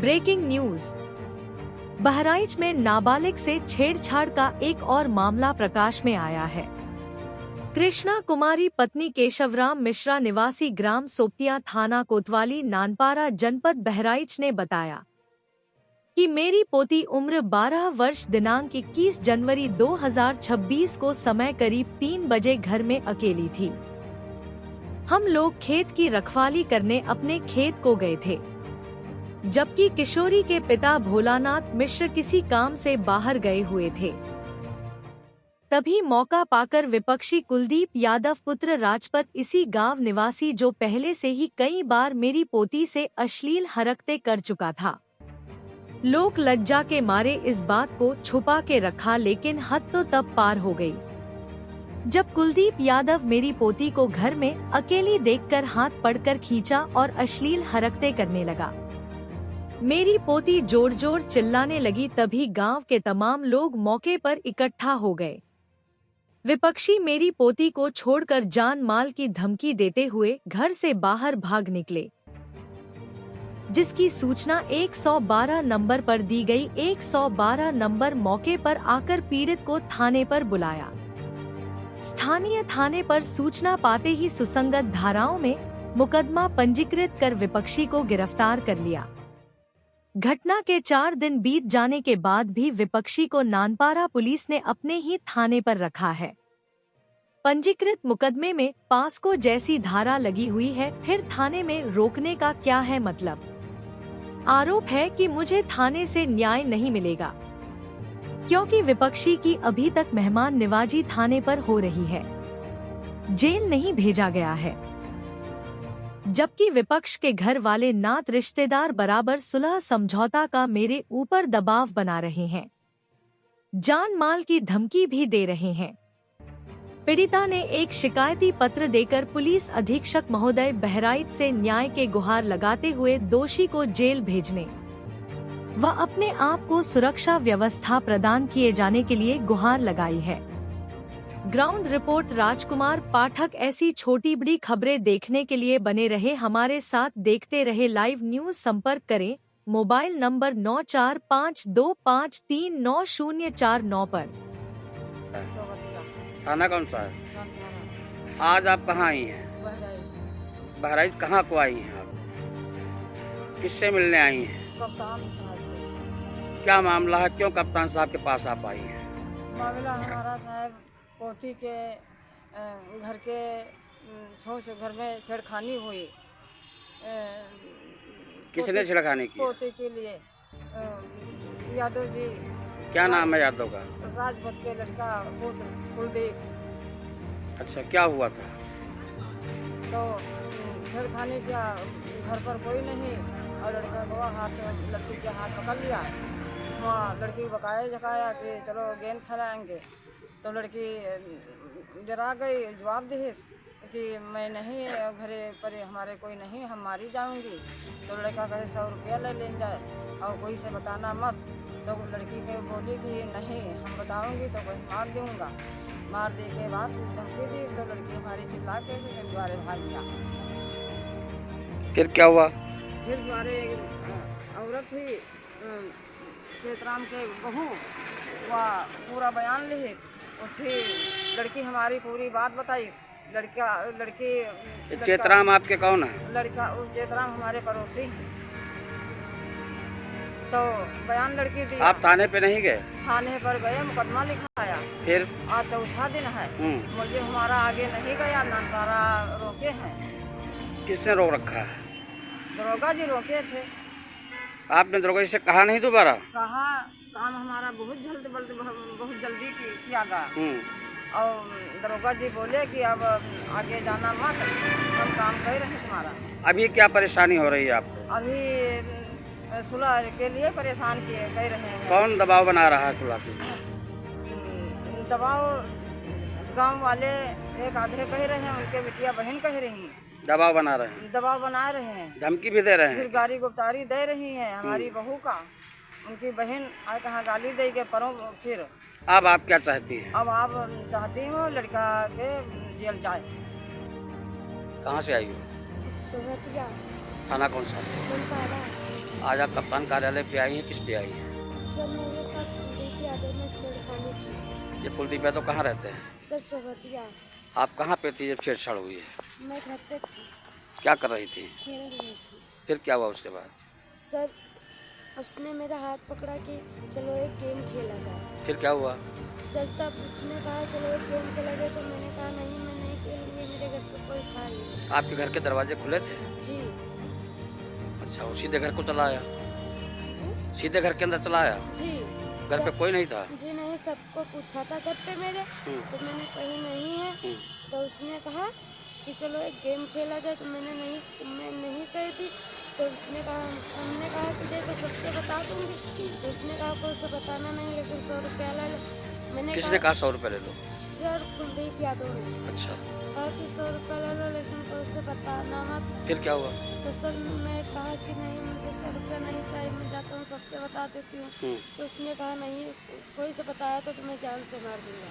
Breaking news. Bahraich में नाबालिग से छेड़छाड़ का एक और मामला प्रकाश में आया है। कृष्णा कुमारी पत्नी केशवराम मिश्रा निवासी ग्राम सोपतिया थाना कोतवाली नानपारा जनपद बहराइच ने बताया कि मेरी पोती उम्र 12 वर्ष दिनांक 21 जनवरी 2026 को समय करीब 3 बजे घर में अकेली थी। हम लोग खेत की रखवाली करने अपने खेत को गए थे, जबकि किशोरी के पिता भोलानाथ मिश्र किसी काम से बाहर गए हुए थे। तभी मौका पाकर विपक्षी कुलदीप यादव पुत्र राजपत इसी गांव निवासी, जो पहले से ही कई बार मेरी पोती से अश्लील हरकतें कर चुका था, लोक लज्जा के मारे इस बात को छुपा के रखा, लेकिन हद तो तब पार हो गई जब कुलदीप यादव मेरी पोती को घर में अकेली देखकर हाथ पकड़कर खींचा और अश्लील हरकतें करने लगा। मेरी पोती जोर जोर चिल्लाने लगी, तभी गांव के तमाम लोग मौके पर इकट्ठा हो गए। विपक्षी मेरी पोती को छोड़कर जान माल की धमकी देते हुए घर से बाहर भाग निकले, जिसकी सूचना 112 नंबर पर दी गई। 112 नंबर मौके पर आकर पीड़ित को थाने पर बुलाया। स्थानीय थाने पर सूचना पाते ही सुसंगत धाराओं में मुकदमा पंजीकृत कर विपक्षी को गिरफ्तार कर लिया। घटना के 4 दिन बीत जाने के बाद भी विपक्षी को नानपारा पुलिस ने अपने ही थाने पर रखा है। पंजीकृत मुकदमे में पास्को जैसी धारा लगी हुई है, फिर थाने में रोकने का क्या है मतलब। आरोप है कि मुझे थाने से न्याय नहीं मिलेगा, क्योंकि विपक्षी की अभी तक मेहमान निवाजी थाने पर हो रही है, जेल नहीं भेजा गया है। जबकि विपक्ष के घर वाले नात रिश्तेदार बराबर सुलह समझौता का मेरे ऊपर दबाव बना रहे हैं, जान माल की धमकी भी दे रहे हैं। पीड़िता ने एक शिकायती पत्र देकर पुलिस अधीक्षक महोदय बहराइच से न्याय के गुहार लगाते हुए दोषी को जेल भेजने व अपने आप को सुरक्षा व्यवस्था प्रदान किए जाने के लिए गुहार लगाई है। ग्राउंड रिपोर्ट राजकुमार पाठक। ऐसी छोटी बड़ी खबरें देखने के लिए बने रहे हमारे साथ, देखते रहे लाइव न्यूज। संपर्क करें मोबाइल नंबर 9452539049 पर। थाना कौन सा है? आज आप कहाँ आई हैं? बहराइच कहाँ को आई हैं आप? किससे मिलने आई हैं? कप्तान साहब से। क्या मामला है, क्यों कप्तान साहब के पास आप आई हैं? मामला हमारा साहब पोती के घर के छोटे घर में छेड़खानी हुई। किसने छेड़खानी की? पोती के लिए यादव जी। क्या नाम है यादव का? राजपत के लड़का पुत्र कुलदीप। अच्छा, क्या हुआ था? तो छेड़खानी किया, घर पर कोई नहीं और लड़का को लड़की के हाथ पकड़ लिया। वहाँ लड़की को बकाया जकाया कि चलो गेंद खेलाएंगे, तो लड़की डरा गई, जवाब दी कि मैं नहीं, घरे पर हमारे कोई नहीं, हम मारी जाऊंगी। तो लड़का कहे 100 रुपया ले जाए और कोई से बताना मत। तो लड़की के बोली कि नहीं, हम बताऊंगी तो बस मार दूंगा। मार दे के बाद धमकी दी, तो लड़की हमारी चिल्ला के द्वारे भाग गया। फिर क्या हुआ? फिर द्वारे औरत थी चेतराम के बहू, वह पूरा बयान लिखी। उसकी लड़की हमारी पूरी बात बताई। लड़की चेतराम आपके कौन है? लड़का चेतराम हमारे पड़ोसी। तो बयान लड़की दी। आप थाने पे नहीं गए? थाने पर गए, मुकदमा लिखाया। फिर आज चौथा दिन है, मुझे हमारा आगे नहीं गया, नानपारा रोके हैं। किसने रोक रखा है? दरोगा जी रोके थे। आपने दरोगा जी से कहा नहीं दोबारा? कहा, काम हमारा बहुत जल्दी किया गया। और दरोगा जी बोले कि अब आगे जाना मत, हम काम कर रहे हैं तुम्हारा। अभी क्या परेशानी हो रही है आपको? अभी सुलह के लिए परेशान कर रहे हैं। कौन दबाव बना रहा है सुलह के लिए? दबाव गांव वाले एक आधे कह रहे हैं, उनके बिटिया बहन कह रही हैं। दबाव बना रहे हैं? दबाव बना रहे हैं, धमकी भी दे रहे हैं। फिर गाली गुप्तारी दे रही है हमारी बहू का। उनकी बहन आज कहाँ गाली देगी परों। फिर अब आप क्या चाहती हैं? अब आप चाहती हूँ लड़का के जेल जाए। कहाँ से आई हो? सोबतिया। थाना कौन सा? आज आप कप्तान कार्यालय पे आई हैं, किस लिए आई हैं? सर मेरे साथ कुलदीप यादव ने छेड़खानी की। ये कुलदीप यादव कहाँ रहते हैं? सर चौहतिया। आप कहाँ पे थी जब छेड़छाड़ हुई है? मैं घर पे थी, क्या कर रही थी? खेल रही थी। फिर क्या हुआ उसके बाद? सर उसने मेरा हाथ पकड़ा कि चलो एक गेम खेला जाए। फिर क्या हुआ? सर तब उसने कहा चलो एक गेम खेला जाए, तो मैंने कहा नहीं मैं नहीं खेलूँगी, मेरे घर पे कोई था ही नहीं। आपके घर के दरवाजे खुले थे? जी। अच्छा, वो सीधे घर को चला आया? जी सीधे घर के अंदर चला आया? जी। घर पे कोई नहीं था? जी नहीं, सबको पूछा था घर पे मेरे, तो मैंने कहीं नहीं है। तो उसने कहा कि चलो एक गेम खेला जाए, तो मैं नहीं गई थी। तो उसने कहा, हमने कहा कि देखो सबसे बता दूंगी। तो उसने कहा कोई से बताना नहीं, लेकिन 100 रुपया ले लो। मैंने किसने कहा 100 रुपये ले लो? सर कुलदीप यादव ने अच्छा, कहा कि 100 रुपया ले लो, लेकिन कोई से बताना मत। फिर क्या हुआ? तो सर मैं कहा कि नहीं मुझे 100 रुपया नहीं चाहिए, मैं जाता हूँ सबसे बता देती हूँ। तो उसने कहा नहीं, कोई से बताया तो तुम्हें जान से मार दूंगा।